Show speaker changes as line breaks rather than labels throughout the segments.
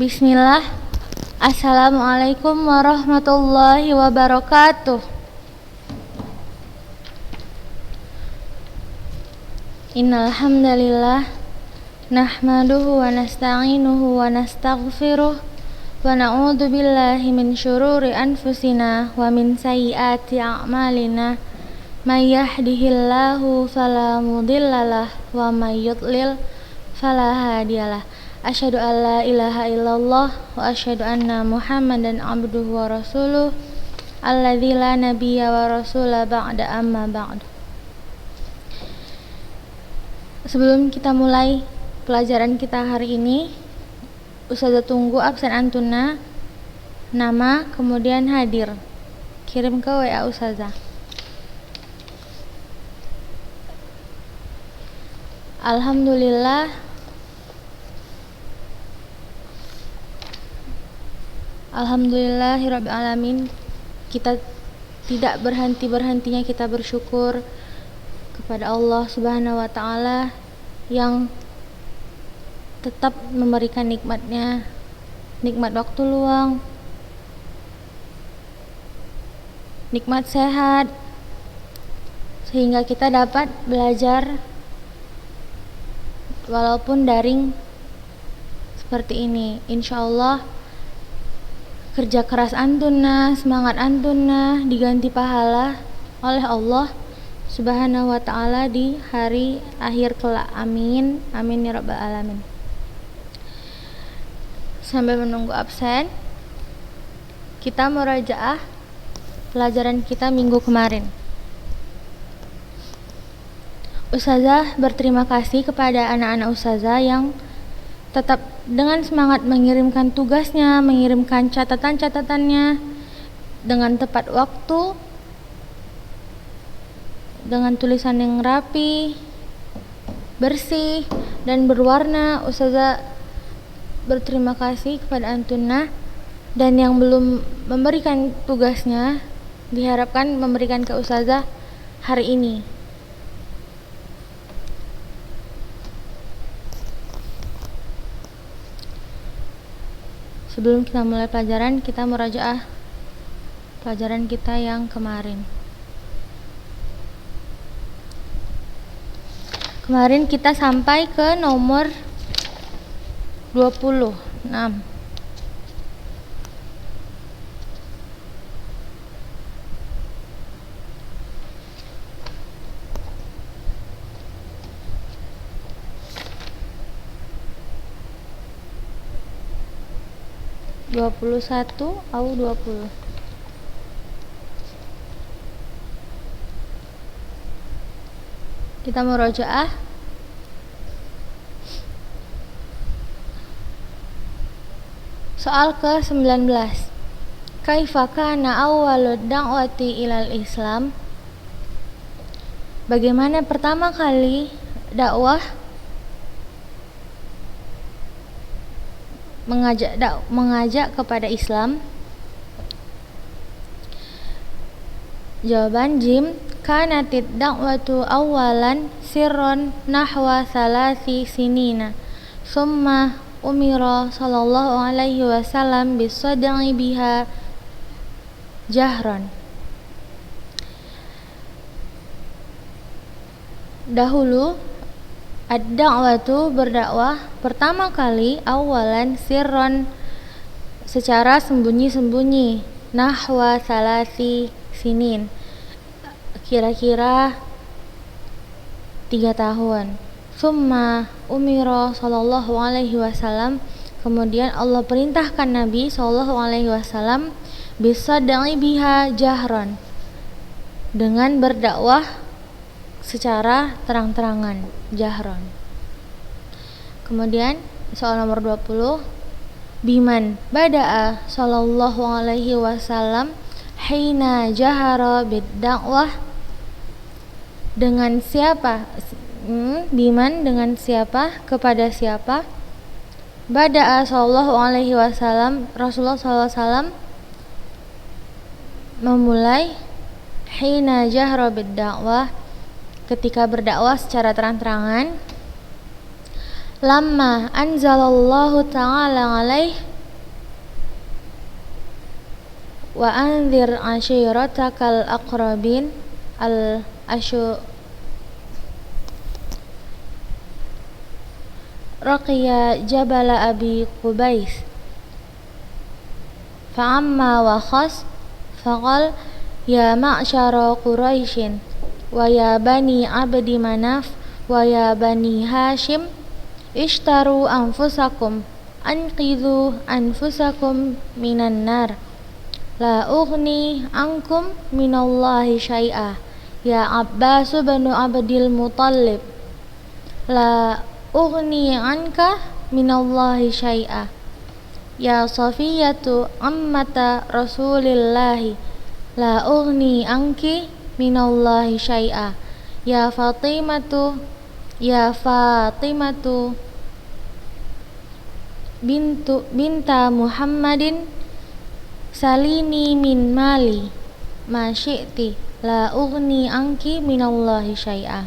Bismillah. Assalamualaikum warahmatullahi wabarakatuh. Innal hamdalillah nahmaduhu wa nasta'inuhu wa nastaghfiruh wa na'udzu billahi min syururi anfusina wa min sayyiati a'malina. May yahdihillahu fala mudhillalah wa may yudlil fala hadiyalah. Asyhadu an la ilaha illallah wa asyhadu anna Muhammadan abduhu wa rasuluh alladzi la nabiyya wa rasula ba'da amma ba'du. Sebelum kita mulai pelajaran kita hari ini, Ustazah tunggu absen antuna, nama, kemudian hadir. Kirim ke WA Ustazah. Alhamdulillahirabbil alamin. Kita tidak berhenti-berhentinya kita bersyukur kepada Allah Subhanahu wa taala yang tetap memberikan nikmatnya, nikmat waktu luang, nikmat sehat, sehingga kita dapat belajar walaupun daring seperti ini. Insyaallah kerja keras antuna, semangat antuna diganti pahala oleh Allah Subhanahu wa ta'ala di hari akhir kelak. Amin, amin ya rabbal alamin. Sambil menunggu absen, kita murajaah pelajaran kita minggu kemarin. Ustazah berterima kasih kepada anak-anak Ustazah yang tetap dengan semangat mengirimkan tugasnya, mengirimkan catatan-catatannya dengan tepat waktu, dengan tulisan yang rapi, bersih, dan berwarna. Ustazah berterima kasih kepada antuna, dan yang belum memberikan tugasnya diharapkan memberikan ke Ustazah hari ini. Sebelum kita mulai pelajaran, kita murajaah pelajaran kita yang kemarin. Kemarin kita sampai ke nomor 26. Atau 20. Kita murajaah soal ke-19. Kaifa kana awwalud da'wati ilal Islam? Bagaimana pertama kali dakwah mengajak kepada Islam? Jawaban jim, kanatid da'watu awalan sirron nahwa salasi sinina summa umira sallallahu alaihi wasallam bisad'i biha jahran. Dahulu ad-da'watu berdakwah pertama kali awalan sirron secara sembunyi-sembunyi, nahwa salasi sinin kira-kira 3 tahun. Summa umira sallallahu alaihi wasallam, kemudian Allah perintahkan Nabi sallallahu alaihi wasallam bisad'i biha jahran, dengan berdakwah secara terang-terangan, jahran. Kemudian soal nomor 20, biman bada'a sallallahu alaihi wasallam hina jahara bid-da'wah, dengan siapa? Biman dengan siapa? Kepada siapa? Bada'a sallallahu alaihi wasallam, Rasulullah sallallahu alaihi wasallam memulai hina jahra bid-da'wah, ketika berdakwah secara terang-terangan. Lamma anzalallahu ta'ala alaih wa anzir ashiratakal aqrabin al-ashu raqiya jabala abi qubais fa'amma wa khas faqal ya ma'syara quraisyin wa ya bani abdi manaf wa ya bani hashim ishtaru anfusakum anqidhu anfusakum minan nar la ughni ankum minallahi syai'a ya Abbas bin Abdil Muttalib la ughni anka minallahi syai'a ya Safiyatu ammata Rasulillahi la ughni anki minallahi syai'a ya Fatimatu binta Muhammadin salini min mali ma syi'ti la ughni anki minallahi syai'a.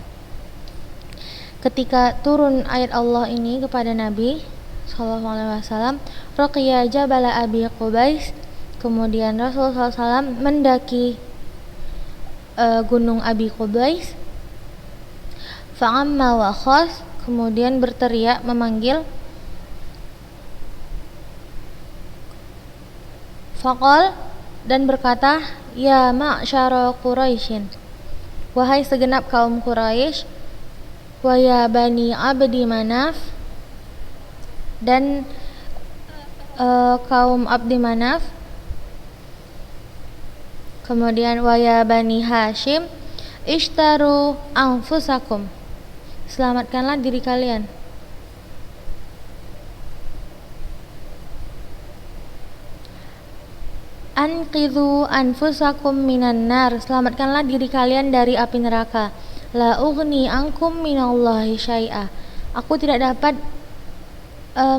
Ketika turun ayat Allah ini kepada Nabi sallallahu alaihi wasallam, raqiya jabala abi qubais, kemudian Rasulullah SAW mendaki gunung Abi Qubais, fa'amma wa khas, kemudian berteriak memanggil, faqal, dan berkata, ya ma'syara Quraisyin, wahai segenap kaum Quraisy, wa ya bani abdi manaf, dan kaum abdi manaf, kemudian wa ya bani hashim ishtaru anfusakum, selamatkanlah diri kalian. Anqidhu anfusakum minan nar, selamatkanlah diri kalian dari api neraka. La ughni ankum minallahi syai'a, aku tidak dapat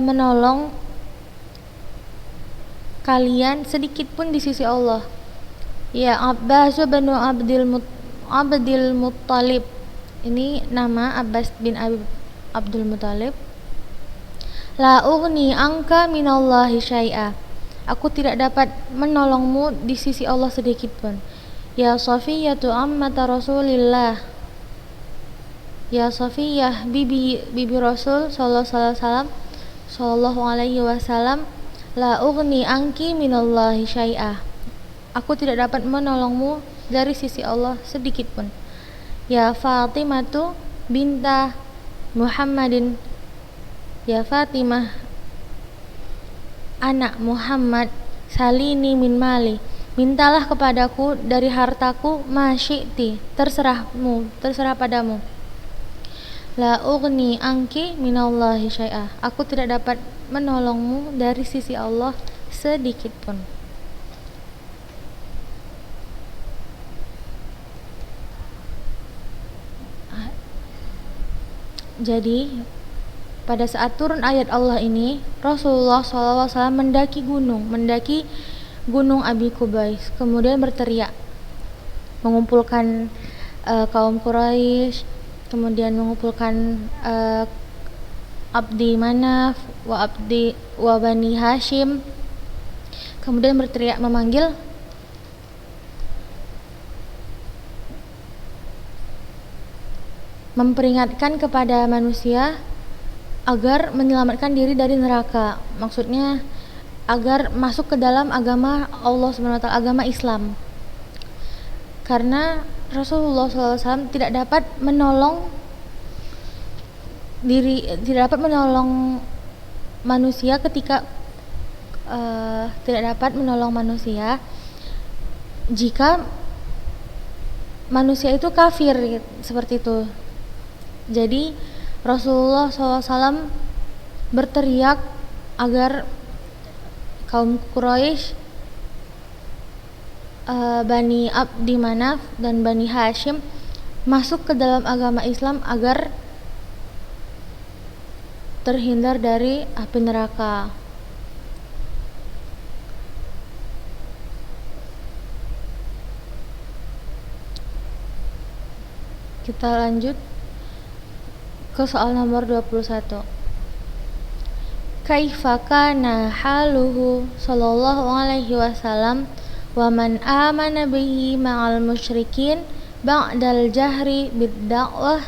menolong kalian sedikit pun di sisi Allah. Ya Abbas bin Abdil Muttalib, ini nama Abbas bin Abdul Muttalib. La ughni anka minallahi syai'a, aku tidak dapat menolongmu di sisi Allah sedikit pun. Ya Safiyatu ammata Rasulillah, ya Safiyah bibi Rasul sallallahu alaihi wasallam, la ughni anki minallahi syai'ah, aku tidak dapat menolongmu dari sisi Allah sedikit pun. Ya Fatimatu binta Muhammadin, ya Fatimah anak Muhammad, salini min mali, mintalah kepadaku dari hartaku, ma syi'ti, terserah padamu. La ughni anki minallahi syai'ah, aku tidak dapat menolongmu dari sisi Allah sedikit pun. Jadi pada saat turun ayat Allah ini, Rasulullah SAW mendaki gunung Abi Qubais, kemudian berteriak, mengumpulkan kaum Quraisy, kemudian mengumpulkan Abdi Manaf wa Bani Hashim, kemudian berteriak memanggil, memperingatkan kepada manusia agar menyelamatkan diri dari neraka, maksudnya agar masuk ke dalam agama Allah SWT, agama Islam. Karena Rasulullah SAW tidak dapat menolong manusia ketika tidak dapat menolong manusia jika manusia itu kafir, seperti itu. Jadi Rasulullah SAW berteriak agar kaum Quraisy, Bani Abdi Manaf dan Bani Hashim masuk ke dalam agama Islam agar terhindar dari api neraka. Kita lanjut ke soal nomor 21. Kaifa kana haluhu sallallahu alaihi wasallam wa man amana bihi ma'al musyrikin ba'dal jahri bid-da'wah.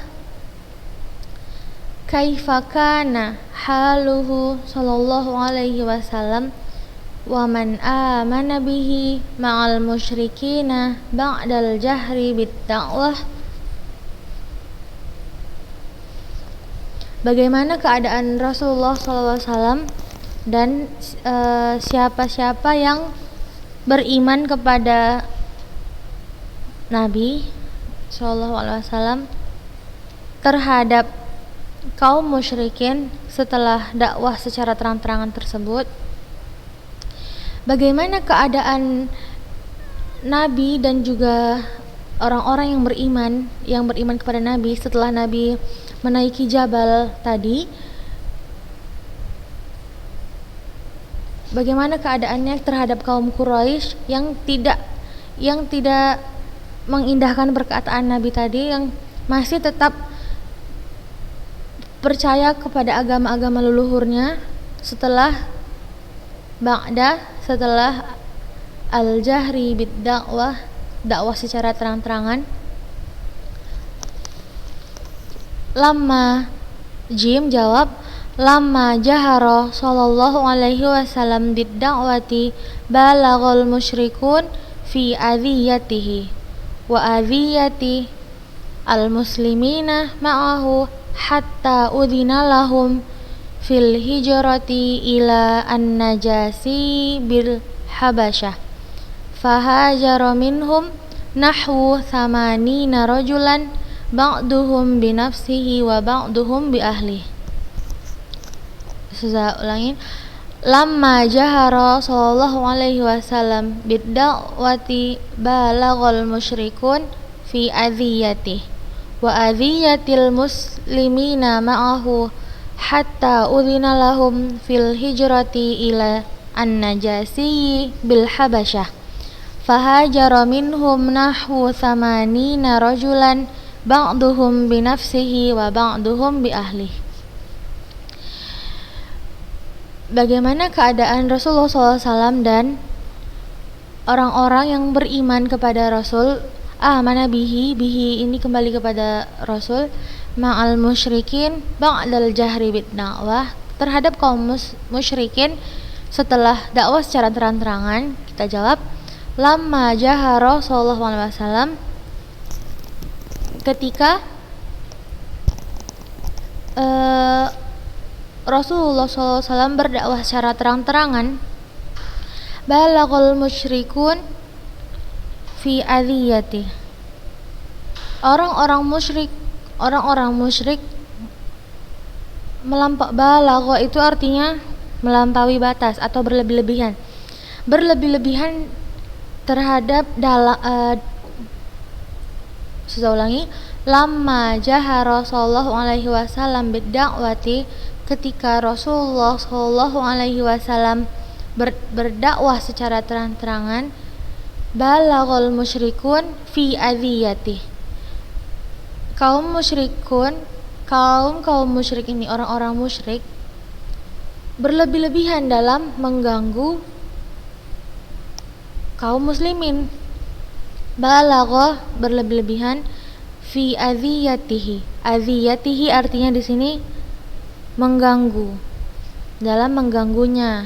Kaifa kana haluhu sallallahu alaihi wasallam wa man amana bihi ma'al musyrikina ba'dal jahri bid-da'wah. Bagaimana keadaan Rasulullah SAW dan siapa-siapa yang beriman kepada Nabi SAW terhadap kaum musyrikin setelah dakwah secara terang-terangan tersebut. Bagaimana keadaan Nabi dan juga orang-orang yang beriman kepada Nabi setelah Nabi menaiki jabal tadi? Bagaimana keadaannya terhadap kaum Quraisy yang tidak mengindahkan perkataan Nabi tadi, yang masih tetap percaya kepada agama-agama leluhurnya setelah al-jahri bid-da'wah, dakwah secara terang-terangan. Lamma Jim jawab, lamma jahara sallallahu alaihi wasallam bid-da'wati balaghal musyrikun fi adhiyatihi wa adhiyati al-muslimina ma'ahu hatta udhina lahum fil hijrati ila an-najasi bil habasyah fahajara minhum nahwu thamanina rajulan ba'duhum binafsihi wa ba'duhum bi ahli. Saya ulangin. Lamma jahara sallallahu alaihi wasallam bid-da'wati balaghal musyrikun fi adhiyati wa adhiyatil muslimina ma'ahu hatta udhina lahum fil hijrati ila an-najasi bil habasyah fahajara minhum nahwu thamanina rajulan ba'duhum binafsihi wa ba'duhum bi ahli. Bagaimana keadaan Rasulullah SAW dan orang-orang yang beriman kepada Rasul, amana bihi ini kembali kepada Rasul, ma'al musyrikin ba'dal jahri bid-da'wah, terhadap kaum musyrikin setelah dakwah secara terang-terangan. Kita jawab, lamma jahara sallallahu alaihi wasallam, ketika Rasulullah SAW berdakwah secara terang-terangan, balaghal musyrikun fi adhiyati, orang-orang musyrik balagha itu artinya melampaui batas atau berlebih-lebihan terhadap saya ulangi, lamma jahara sallallahu alaihi wasallam bid-da'wati, ketika Rasulullah sallallahu alaihi wasallam berdakwah secara terang-terangan, balaghal musyrikun fi adhiyati, kaum musyrik ini, orang-orang musyrik berlebih-lebihan dalam mengganggu kaum muslimin. Balagha berlebih-lebihan, fi adhiyatihi artinya di sini mengganggu, dalam mengganggunya.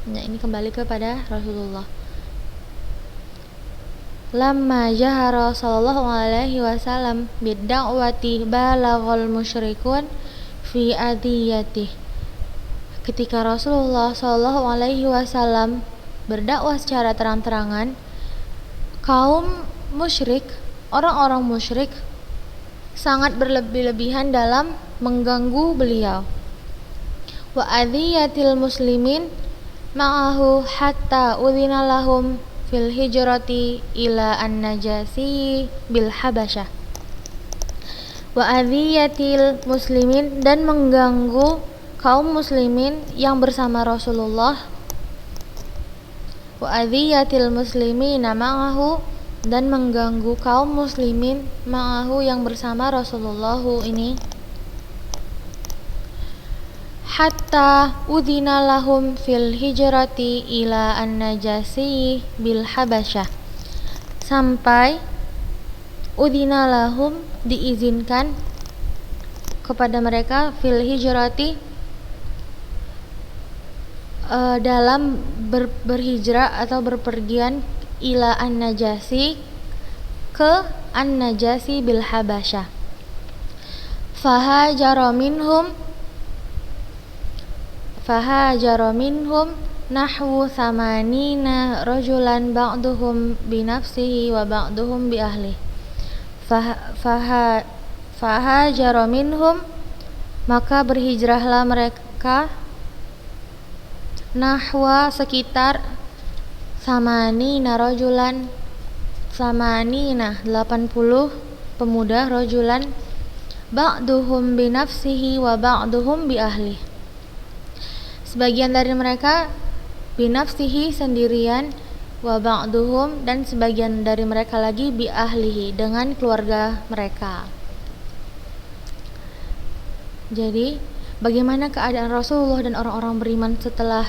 Nah, ini kembali kepada Rasulullah. Lamma jahara sallallahu alaihi wasallam bid-da'wati balaghal musyrikun fi adhiyatihi, ketika Rasulullah sallallahu alaihi wasallam berdakwah secara terang-terangan, kaum musyrik, orang-orang musyrik sangat berlebih-lebihan dalam mengganggu beliau. Wa adhiyatil muslimin ma'ahu hatta udhina lahum fil hijrati ila an-najasi bil habasyah. Wa adhiyatil muslimin, dan mengganggu kaum muslimin yang bersama Rasulullah. Wa adhiyatil muslimina ma'ahu, dan mengganggu kaum muslimin ma'ahu yang bersama Rasulullah ini, hatta udhina lahum fil hijrati ila an-najasi bil habasyah, sampai udhina lahum diizinkan kepada mereka fil hijrati dalam berhijrah atau berpergian ila an-najasi ke an-najasi bil habasyah. Fahajara minhum nahwu thamanina rajulan ba'duhum binafsihi wa ba'duhum bi ahli. Fahajara minhum, maka berhijrahlah mereka, nahwa sekitar samanina rajulan, 80 pemuda, rajulan ba'duhum binafsihi wa ba'duhum bi ahli, sebagian dari mereka binafsihi sendirian, wa ba'duhum dan sebagian dari mereka lagi bi ahlihi dengan keluarga mereka. Jadi bagaimana keadaan Rasulullah dan orang-orang beriman setelah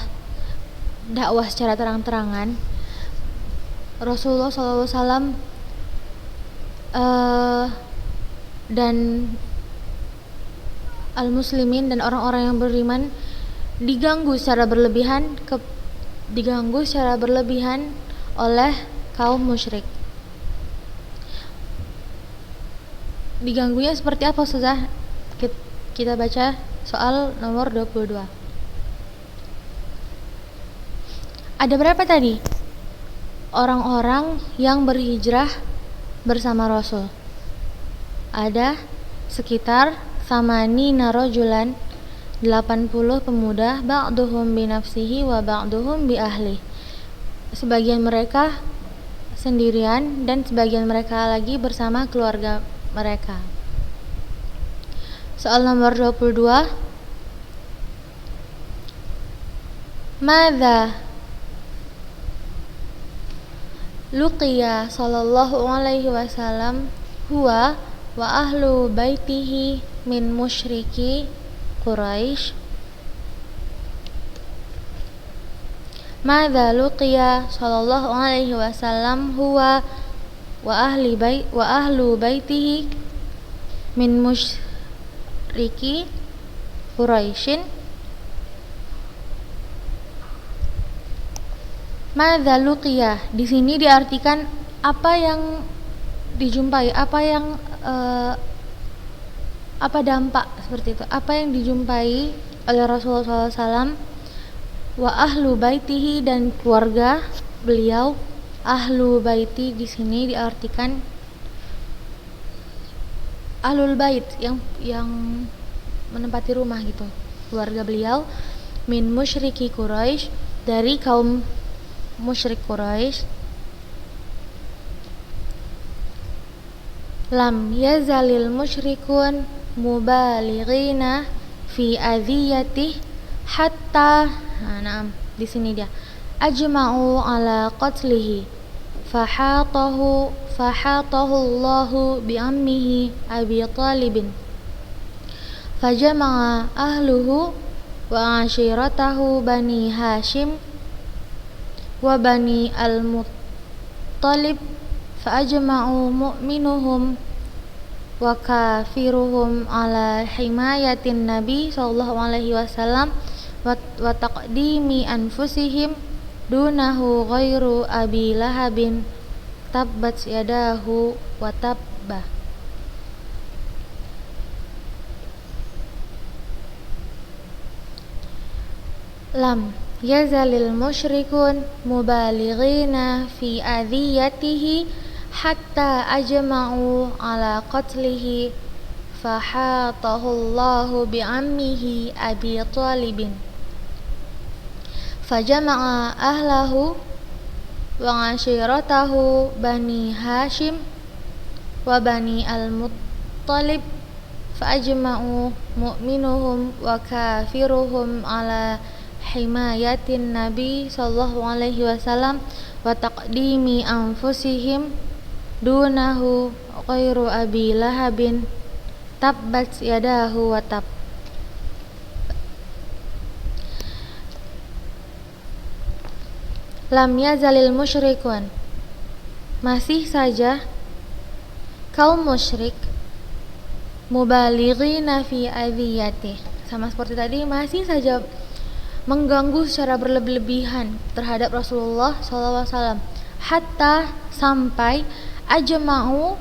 dakwah secara terang-terangan? Rasulullah SAW dan al-muslimin dan orang-orang yang beriman diganggu secara berlebihan oleh kaum musyrik. Diganggunya seperti apa, Ustazah? Kita baca soal nomor 22. Ada berapa tadi orang-orang yang berhijrah bersama Rasul? Ada sekitar samanina rajulan, 80 pemuda, ba'duhum binafsihi wa ba'duhum bi ahli, sebagian mereka sendirian dan sebagian mereka lagi bersama keluarga mereka. Soal nomor 22. Madza luqiya sallallahu alaihi wasallam huwa wa ahlu baitihi min musyriki Quraisy. Madza luqiya sallallahu alaihi wasallam huwa wa ahlu baitihi min musyriki Quraisyin. Madza luqiya di sini diartikan apa yang dijumpai, apa dampak seperti itu, apa yang dijumpai oleh Rasulullah SAW. Wa ahlu baitihi dan keluarga beliau. Ahlu baiti di sini diartikan ahlul bait, yang menempati rumah gitu, keluarga beliau. Min musyriki Quraisy, dari kaum musyrik Quraisy. Lam yazalil musyrikun mubalighina fi adhiyatih hatta di sini dia ajma'u ala qatlihi fahatahu Allahu bi ammihi Abi Talibin fajama'a ahluhu wa ashiratahu bani Hashim wa bani al-Muttalib fa'ajma'u mu'minuhum wa kafiruhum ala himayatin Nabi sallallahu alaihi wasallam wa taqdimi anfusihim dunahu ghairu Abi Lahabin tabbat yadahu wa tabba. Lam yazalil musyrikun mubalighina fi adhiyatihi hatta ajma'u ala qatlihi fahatahu Allahu bi ammihi Abi Talibin fajama'a ahlahu wa ashiratahu bani Hashim wa bani al-Muttalib fa'ajma'u mu'minuhum wa kafiruhum ala himayatin Nabi sallallahu alaihi wasallam wa taqdimi anfusihim dunahu ghairu abi lahabin tabbat yadahu wa tab. Lam yazalil musyrikun, masih saja kaum musyrik, mubalighina fi adhiyati, sama seperti tadi, masih saja mengganggu secara berlebihan terhadap Rasulullah SAW, hatta sampai ajma'u,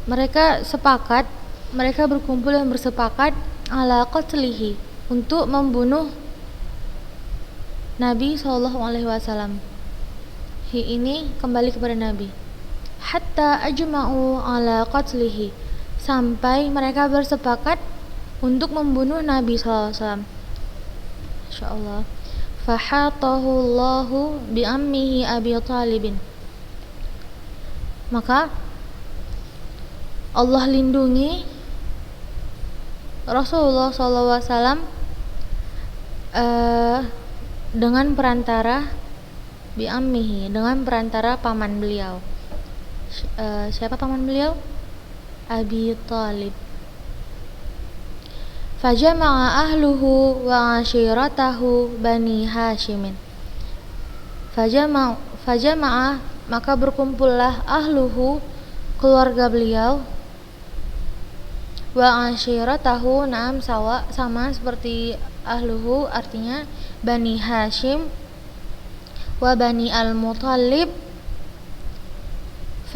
mereka sepakat, mereka berkumpul dan bersepakat ala qatlihi, untuk membunuh Nabi SAW. Ini kembali kepada Nabi. Hatta ajma'u ala qatlihi, sampai mereka bersepakat untuk membunuh Nabi SAW. Insyaallah. Fahatahu Allahu bi ammihi Abi Talibin, maka Allah lindungi Rasulullah SAW dengan perantara bi ammihi, dengan perantara paman beliau. Siapa paman beliau? Abi Talib. Fajama'a ahluhu wa ashiratahu Bani Hashimin. Fajama'a, maka berkumpullah ahluhu, keluarga beliau, wa ashiratahu, naam sama seperti ahluhu, artinya Bani Hashim, wa Bani al-Muttalib.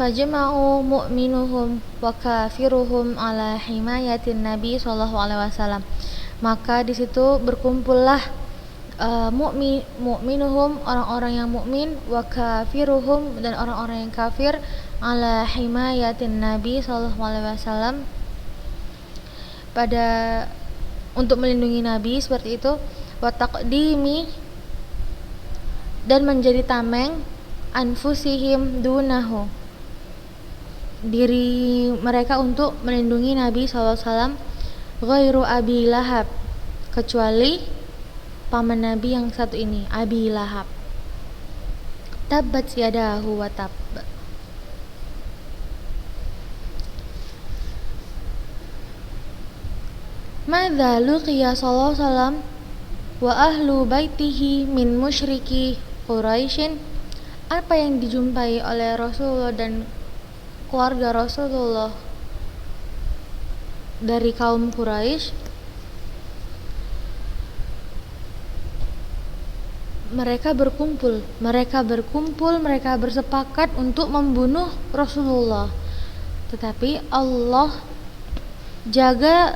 Fajma'u mu'minuhum wa kafiruhum ala himayatin Nabi SAW. Maka di situ berkumpullah mu'minuhum, orang-orang yang mukmin, wa kafiruhum, dan orang-orang yang kafir, ala himayatin Nabi SAW, pada untuk melindungi Nabi, seperti itu. Wa taqdimi, dan menjadi tameng anfusihim dunahu, diri mereka untuk melindungi Nabi SAW, ghairu Abi Lahab, kecuali paman Nabi yang satu ini, Abi Lahab. Tabbat yadahu wa tab. Madza luqiya sallallahu alaihi wasallam wa ahlu baitihi min musyriki Quraisyin, apa yang dijumpai oleh Rasulullah dan keluarga Rasulullah dari kaum Quraisy. Mereka berkumpul, mereka bersepakat untuk membunuh Rasulullah, tetapi Allah jaga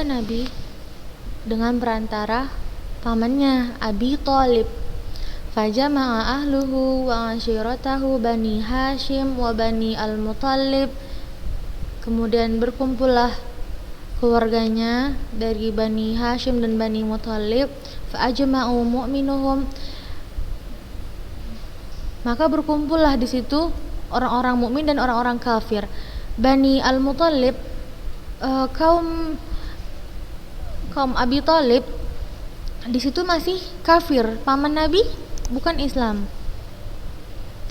Nabi dengan perantara pamannya Abi Talib. Fajama'a ahluhu wa ashiratahu Bani Hashim wa Bani al-Muttalib, kemudian berkumpullah keluarganya dari Bani Hashim dan Bani Muttalib. Fa'ajma'u mu'minuhum, maka berkumpullah di situ orang-orang mukmin dan orang-orang kafir. Bani al-Muttalib, kaum Abi Talib, di situ masih kafir, paman Nabi, bukan Islam,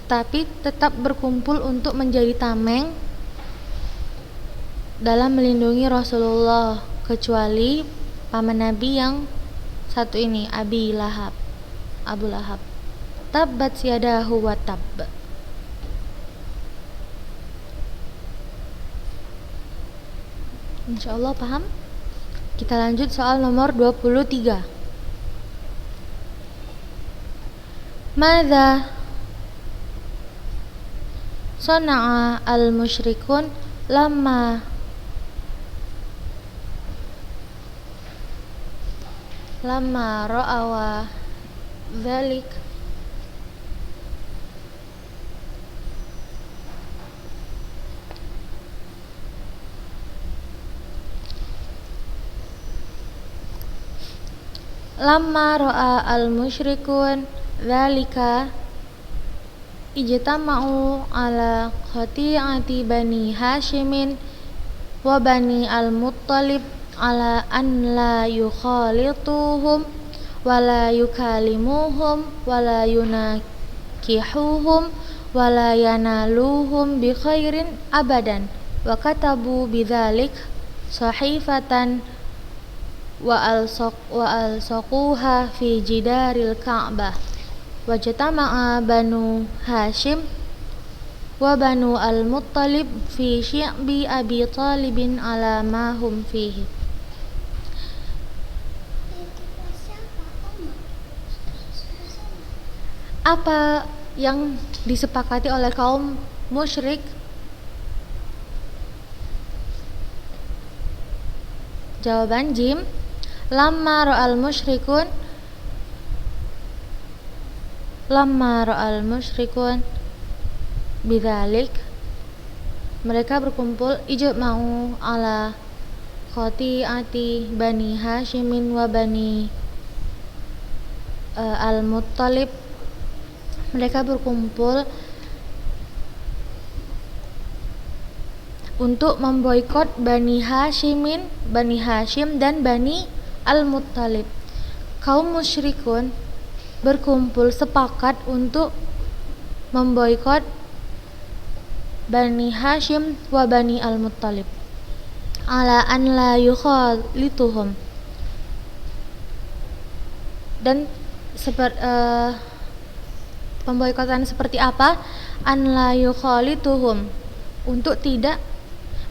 tetapi tetap berkumpul untuk menjadi tameng dalam melindungi Rasulullah, kecuali paman Nabi yang satu ini, Abu Lahab. Tabbat yadahu wa tab. Insyaallah paham? Kita lanjut soal nomor 23. Madza sana'a al-musyrikun lamma ra'awa dzalik lamma ra'a al-musyrikun dzalika ijtama'u ala khati'ati Bani Hashimin wa Bani al-Muttalib ala an la yukhalituhum wa la yukalimuhum wa la yunakihuhum wa la yanaluhum bi khairin abadan wa katabu bidzalik sahifatan wa alsaquha fi jidaril Ka'bah wajtama'a banu Hashim wa banu al-Muttalib fi syi'bi Abi Talibin ala ma hum fihi. Apa yang disepakati oleh kaum musyrik? Jawaban Jim, lamma ra'al musyrikun bidzalik, mereka berkumpul ijma'u ala khati'ati bani Hashimin wa bani al-Muttalib, mereka berkumpul untuk memboikot Bani Hashim dan Bani Al-Muttalib. Kaum musyrikun berkumpul sepakat untuk memboikot Bani Hashim wa Bani Al-Muttalib ala an la yukhalituhum, dan pemboikotan seperti apa? An la yukhalituhum, untuk tidak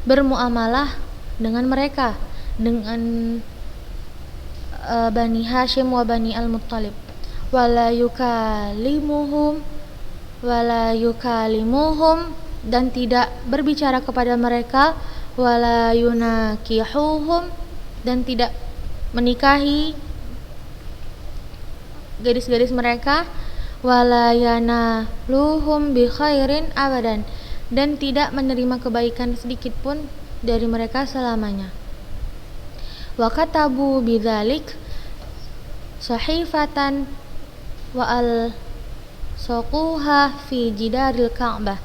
bermuamalah dengan mereka, dengan Bani Hashim wa Bani Al-Muttalib, wala yukalimuhum, dan tidak berbicara kepada mereka, wala yunakihuhum, dan tidak menikahi gadis-gadis mereka, wala yanaluhum bi khairin abadan, dan tidak menerima kebaikan sedikit pun dari mereka selamanya. Wa katabu bidzalik sahifatan wa alsaquha fi jidaril Ka'bah,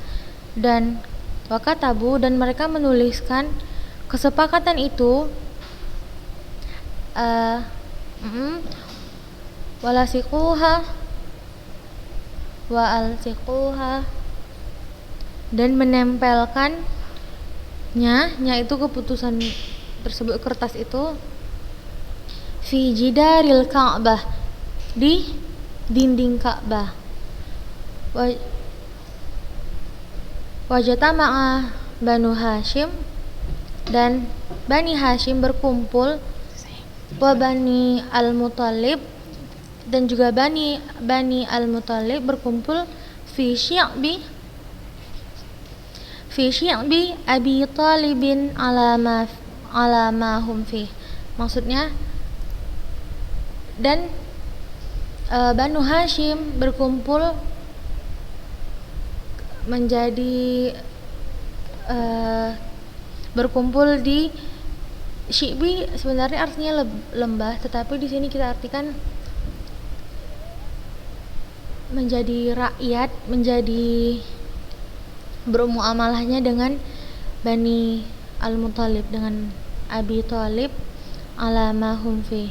dan wa katabu, dan mereka menuliskan kesepakatan itu walasiquha wa alsiquha, dan menempelkannya, itu keputusan tersebut, kertas itu, fi jidaril Ka'bah, di dinding Ka'bah. Wajtama'a banu Hashim, dan Bani Hashim berkumpul, wa Bani Al-Muttalib, dan juga Bani Al-Muttalib berkumpul, fi syi'bi Abi Talibin ala ma hum fi, maksudnya, dan Banu Hashim berkumpul menjadi berkumpul di syi'bi, sebenarnya artinya lembah, tetapi di sini kita artikan menjadi rakyat, menjadi bermuamalahnya dengan Bani Al-Muttalib, dengan Abi Talib ala ma hum fi.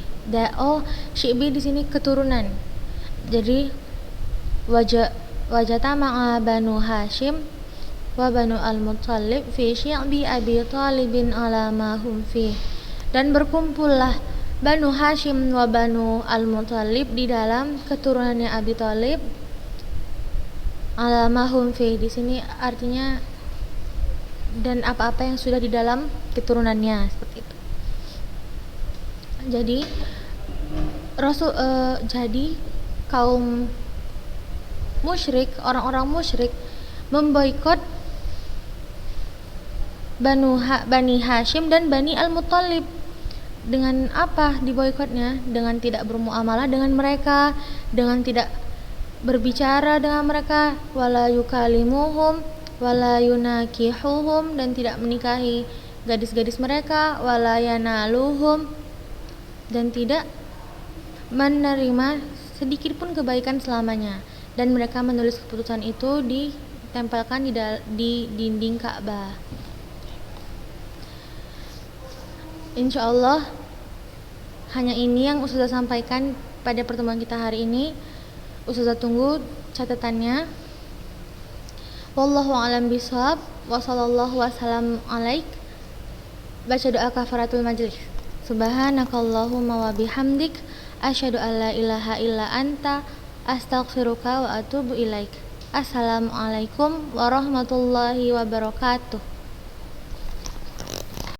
Syi'bi di sini keturunan. Jadi wajtama'a banu Hashim wa banu Al-Muttalib fi syi'bi Abi Talibin ala ma hum fi, dan berkumpullah Banu Hashim wa Banu Al-Muttalib di dalam keturunannya Abi Talib, ala ma hum fi di sini artinya dan apa-apa yang sudah di dalam keturunannya, seperti itu. Jadi jadi kaum musyrik, orang-orang musyrik memboikot Bani Hashim dan Bani Al-Muttalib. Dengan apa diboikotnya? Dengan tidak bermuamalah dengan mereka, dengan tidak berbicara dengan mereka, wala yukalimuhum wala yunakihuhum, dan tidak menikahi gadis-gadis mereka, wala yanaluhum, dan tidak menerima sedikit pun kebaikan selamanya. Dan mereka menulis keputusan itu ditempelkan di dinding Ka'bah. Insyaallah hanya ini yang Ustazah sampaikan pada pertemuan kita hari ini. Ustazah tunggu catatannya. Wallahu a'lam bishawab. Wa sallallahu wasallam alaik. Baca doa kafaratul majlis. Subhanakallahumma wa bihamdik asyhadu an la ilaha illa anta astaghfiruka wa atubu ilaik. Assalamualaikum warahmatullahi wabarakatuh.